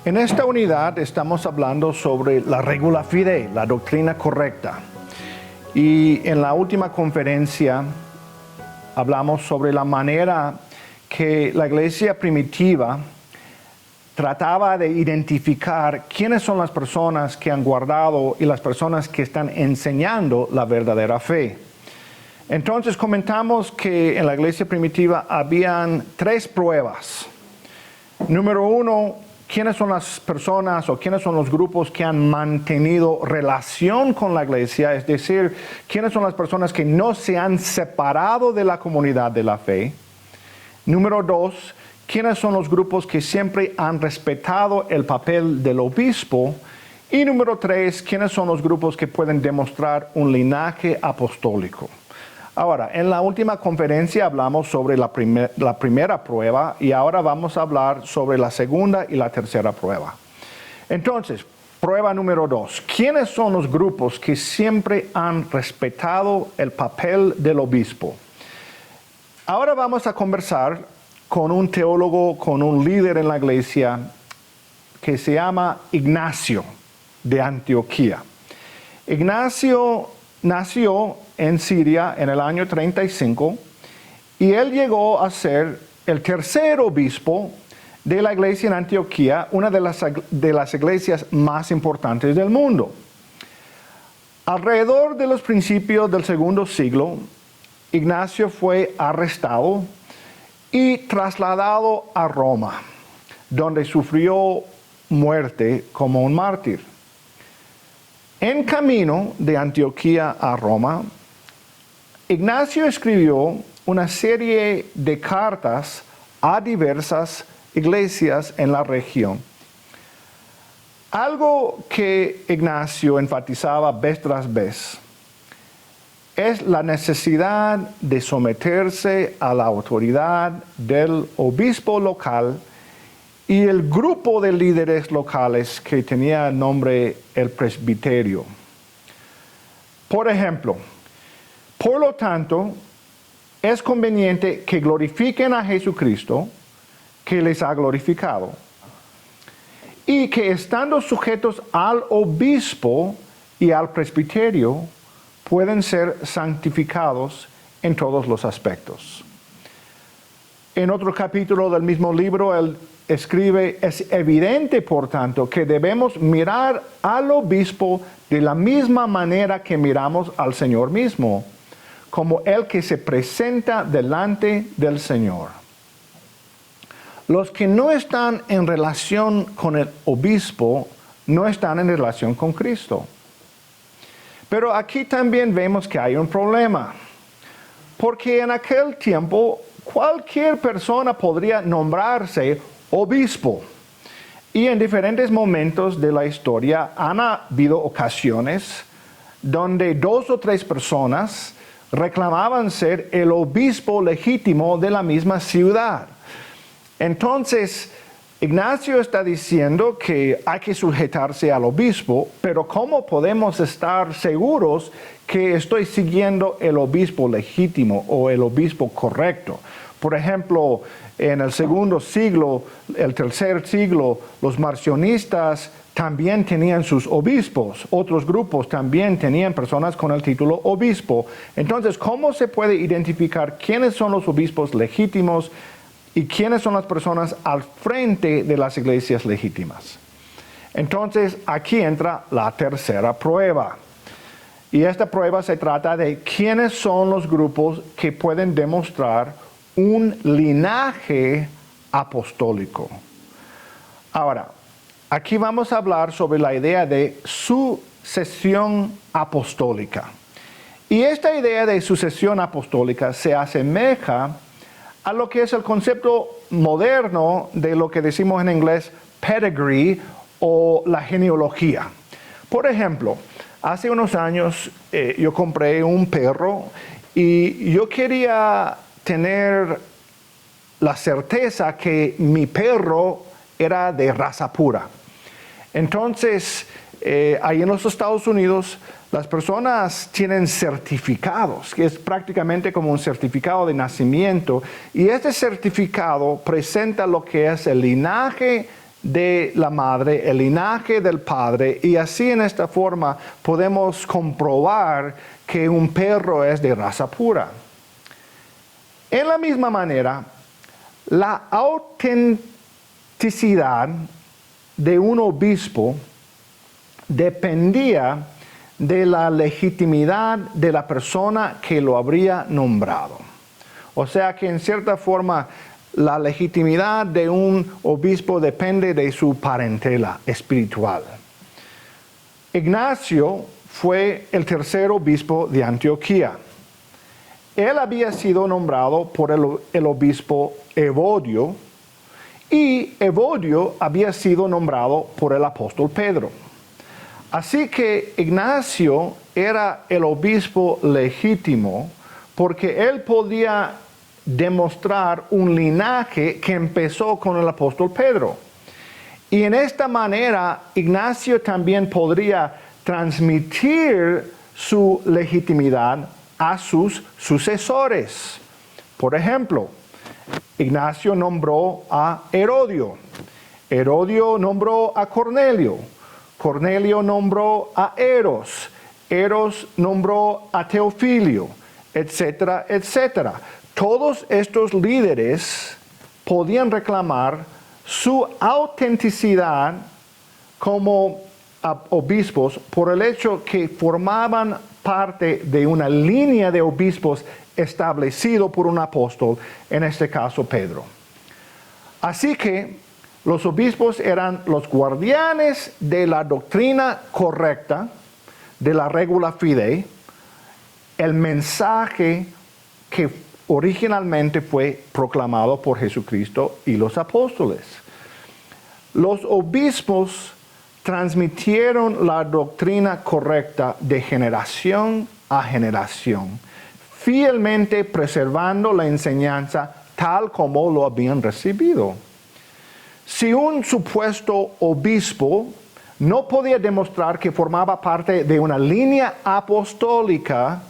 En esta unidad estamos hablando sobre la regula fidei, la doctrina correcta. Y en la última conferencia hablamos sobre la manera que la iglesia primitiva trataba de identificar quiénes son las personas que han guardado y las personas que están enseñando la verdadera fe. Entonces comentamos que en la iglesia primitiva habían 3 pruebas. Número 1, quiénes son las personas o quiénes son los grupos que han mantenido relación con la iglesia, es decir, quiénes son las personas que no se han separado de la comunidad de la fe. Número 2, quiénes son los grupos que siempre han respetado el papel del obispo. Y número 3, quiénes son los grupos que pueden demostrar un linaje apostólico. Ahora, en la última conferencia hablamos sobre la primera prueba y ahora vamos a hablar sobre la segunda y la tercera prueba. Entonces, prueba número 2. ¿Quiénes son los grupos que siempre han respetado el papel del obispo? Ahora vamos a conversar con un teólogo, con un líder en la iglesia que se llama Ignacio de Antioquía. Ignacio nació en Siria en el año 35 y él llegó a ser el tercer obispo de la iglesia en Antioquía, una de las iglesias más importantes del mundo. Alrededor de los principios del segundo siglo, Ignacio fue arrestado y trasladado a Roma, donde sufrió muerte como un mártir. En camino de Antioquía a Roma, Ignacio escribió una serie de cartas a diversas iglesias en la región. Algo que Ignacio enfatizaba vez tras vez es la necesidad de someterse a la autoridad del obispo local y el grupo de líderes locales que tenía el nombre el presbiterio. Por ejemplo, por lo tanto, es conveniente que glorifiquen a Jesucristo, que les ha glorificado, y que estando sujetos al obispo y al presbiterio, pueden ser santificados en todos los aspectos. En otro capítulo del mismo libro, él escribe: es evidente, por tanto, que debemos mirar al obispo de la misma manera que miramos al Señor mismo, como el que se presenta delante del Señor. Los que no están en relación con el obispo, no están en relación con Cristo. Pero aquí también vemos que hay un problema, porque en aquel tiempo cualquier persona podría nombrarse obispo. Y en diferentes momentos de la historia han habido ocasiones donde 2 o 3 personas reclamaban ser el obispo legítimo de la misma ciudad. Entonces, Ignacio está diciendo que hay que sujetarse al obispo, pero ¿cómo podemos estar seguros que estoy siguiendo el obispo legítimo o el obispo correcto? Por ejemplo, en el segundo siglo, el tercer siglo, los marcionistas también tenían sus obispos. Otros grupos también tenían personas con el título obispo. Entonces, ¿cómo se puede identificar quiénes son los obispos legítimos y quiénes son las personas al frente de las iglesias legítimas? Entonces, aquí entra la tercera prueba. Y esta prueba se trata de quiénes son los grupos que pueden demostrar un linaje apostólico. Ahora, aquí vamos a hablar sobre la idea de sucesión apostólica. Y esta idea de sucesión apostólica se asemeja a lo que es el concepto moderno de lo que decimos en inglés pedigree o la genealogía. Por ejemplo, hace unos años yo compré un perro y yo quería tener la certeza que mi perro era de raza pura. Entonces, ahí en los Estados Unidos, las personas tienen certificados, que es prácticamente como un certificado de nacimiento, y este certificado presenta lo que es el linaje de la madre, el linaje del padre, y así en esta forma podemos comprobar que un perro es de raza pura. En la misma manera, la autenticidad de un obispo dependía de la legitimidad de la persona que lo habría nombrado. O sea que en cierta forma la legitimidad de un obispo depende de su parentela espiritual. Ignacio fue el tercer obispo de Antioquía. Él había sido nombrado por el obispo Evodio, y Evodio había sido nombrado por el apóstol Pedro. Así que Ignacio era el obispo legítimo porque él podía demostrar un linaje que empezó con el apóstol Pedro. Y en esta manera Ignacio también podría transmitir su legitimidad a sus sucesores. Por ejemplo, Ignacio nombró a Herodio. Herodio nombró a Cornelio. Cornelio nombró a Eros. Eros nombró a Teofilio, etcétera, etcétera. Todos estos líderes podían reclamar su autenticidad como obispos por el hecho que formaban parte de una línea de obispos establecido por un apóstol, en este caso Pedro. Así que los obispos eran los guardianes de la doctrina correcta, de la regula fidei, el mensaje que originalmente fue proclamado por Jesucristo y los apóstoles. Los obispos transmitieron la doctrina correcta de generación a generación, fielmente preservando la enseñanza tal como lo habían recibido. Si un supuesto obispo no podía demostrar que formaba parte de una línea apostólica,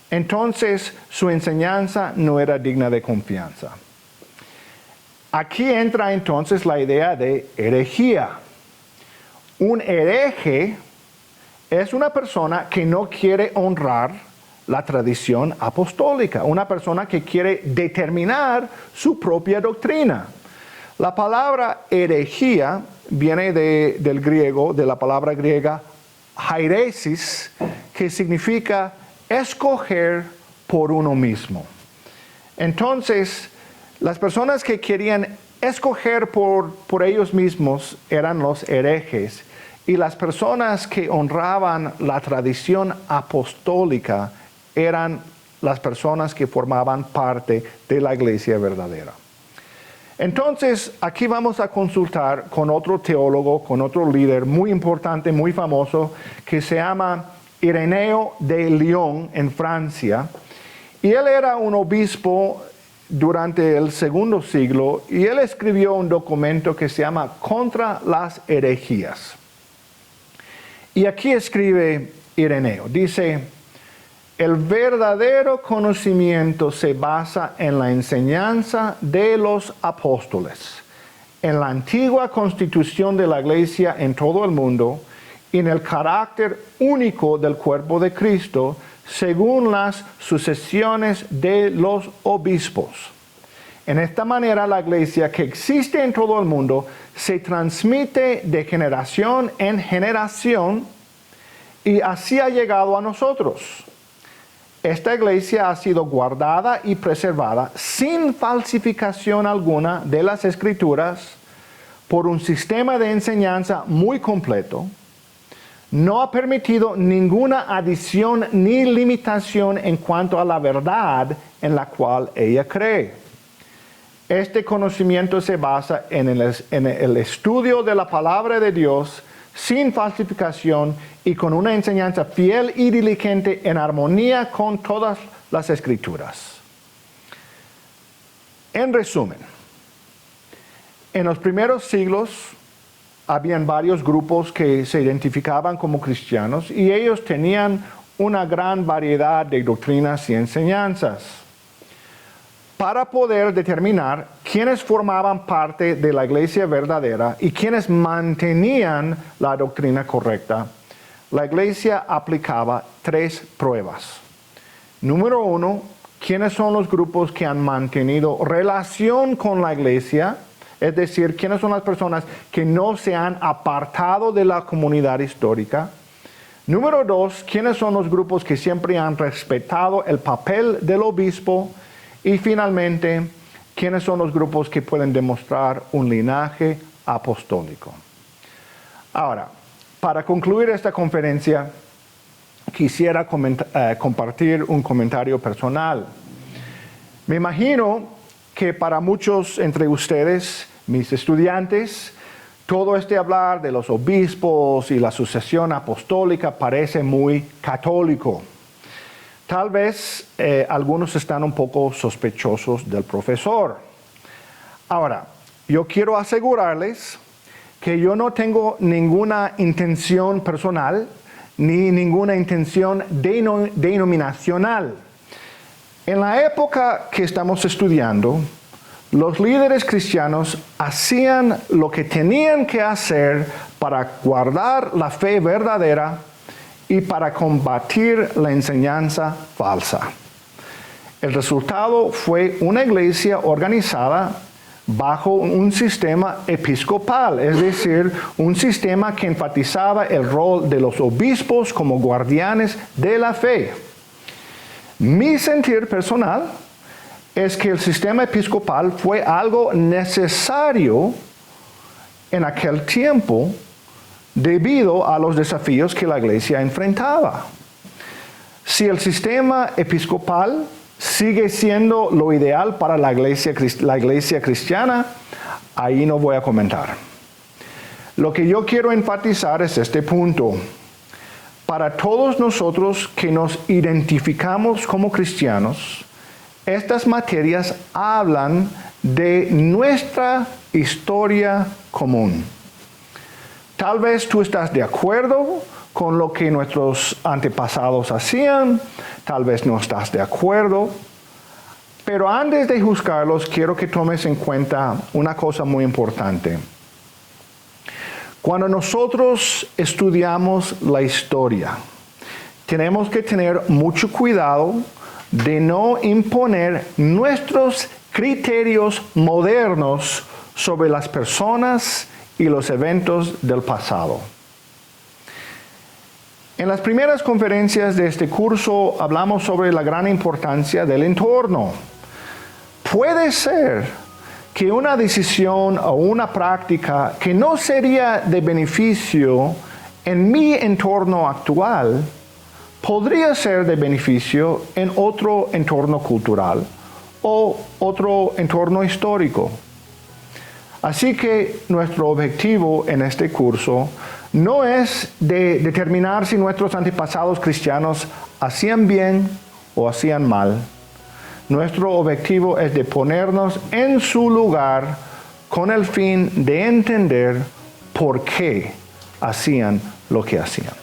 entonces su enseñanza no era digna de confianza. Aquí entra entonces la idea de herejía. Un hereje es una persona que no quiere honrar la tradición apostólica, una persona que quiere determinar su propia doctrina. La palabra herejía viene del griego, de la palabra griega hairesis, que significa escoger por uno mismo. Entonces, las personas que querían escoger por ellos mismos eran los herejes, y las personas que honraban la tradición apostólica eran las personas que formaban parte de la iglesia verdadera. Entonces, aquí vamos a consultar con otro teólogo, con otro líder muy importante, muy famoso, que se llama Ireneo de Lyon en Francia. Y él era un obispo durante el segundo siglo, y él escribió un documento que se llama Contra las herejías. Y aquí escribe Ireneo, dice: el verdadero conocimiento se basa en la enseñanza de los apóstoles, en la antigua constitución de la iglesia en todo el mundo, y en el carácter único del cuerpo de Cristo, según las sucesiones de los obispos. En esta manera, la iglesia que existe en todo el mundo se transmite de generación en generación, y así ha llegado a nosotros. Esta iglesia ha sido guardada y preservada sin falsificación alguna de las Escrituras por un sistema de enseñanza muy completo. No ha permitido ninguna adición ni limitación en cuanto a la verdad en la cual ella cree. Este conocimiento se basa en el estudio de la palabra de Dios sin falsificación y con una enseñanza fiel y diligente en armonía con todas las Escrituras. En resumen, en los primeros siglos, habían varios grupos que se identificaban como cristianos y ellos tenían una gran variedad de doctrinas y enseñanzas. Para poder determinar quiénes formaban parte de la iglesia verdadera y quiénes mantenían la doctrina correcta, la iglesia aplicaba 3 pruebas. Número 1, ¿quiénes son los grupos que han mantenido relación con la iglesia? Es decir, ¿quiénes son las personas que no se han apartado de la comunidad histórica? Número 2, ¿quiénes son los grupos que siempre han respetado el papel del obispo? Y finalmente, ¿quiénes son los grupos que pueden demostrar un linaje apostólico? Ahora, para concluir esta conferencia, quisiera compartir un comentario personal. Me imagino que para muchos entre ustedes, mis estudiantes, todo este hablar de los obispos y la sucesión apostólica parece muy católico. Tal vez algunos están un poco sospechosos del profesor. Ahora, yo quiero asegurarles que yo no tengo ninguna intención personal ni ninguna intención denominacional. En la época que estamos estudiando, los líderes cristianos hacían lo que tenían que hacer para guardar la fe verdadera y para combatir la enseñanza falsa. El resultado fue una iglesia organizada bajo un sistema episcopal, es decir, un sistema que enfatizaba el rol de los obispos como guardianes de la fe. Mi sentir personal es que el sistema episcopal fue algo necesario en aquel tiempo debido a los desafíos que la iglesia enfrentaba. Si el sistema episcopal sigue siendo lo ideal para la iglesia cristiana, ahí no voy a comentar. Lo que yo quiero enfatizar es este punto. Para todos nosotros que nos identificamos como cristianos, estas materias hablan de nuestra historia común. Tal vez tú estás de acuerdo con lo que nuestros antepasados hacían, tal vez no estás de acuerdo, pero antes de juzgarlos quiero que tomes en cuenta una cosa muy importante. Cuando nosotros estudiamos la historia, tenemos que tener mucho cuidado de no imponer nuestros criterios modernos sobre las personas y los eventos del pasado. En las primeras conferencias de este curso hablamos sobre la gran importancia del entorno. Puede ser que una decisión o una práctica que no sería de beneficio en mi entorno actual, podría ser de beneficio en otro entorno cultural o otro entorno histórico. Así que nuestro objetivo en este curso no es de determinar si nuestros antepasados cristianos hacían bien o hacían mal. Nuestro objetivo es de ponernos en su lugar con el fin de entender por qué hacían lo que hacían.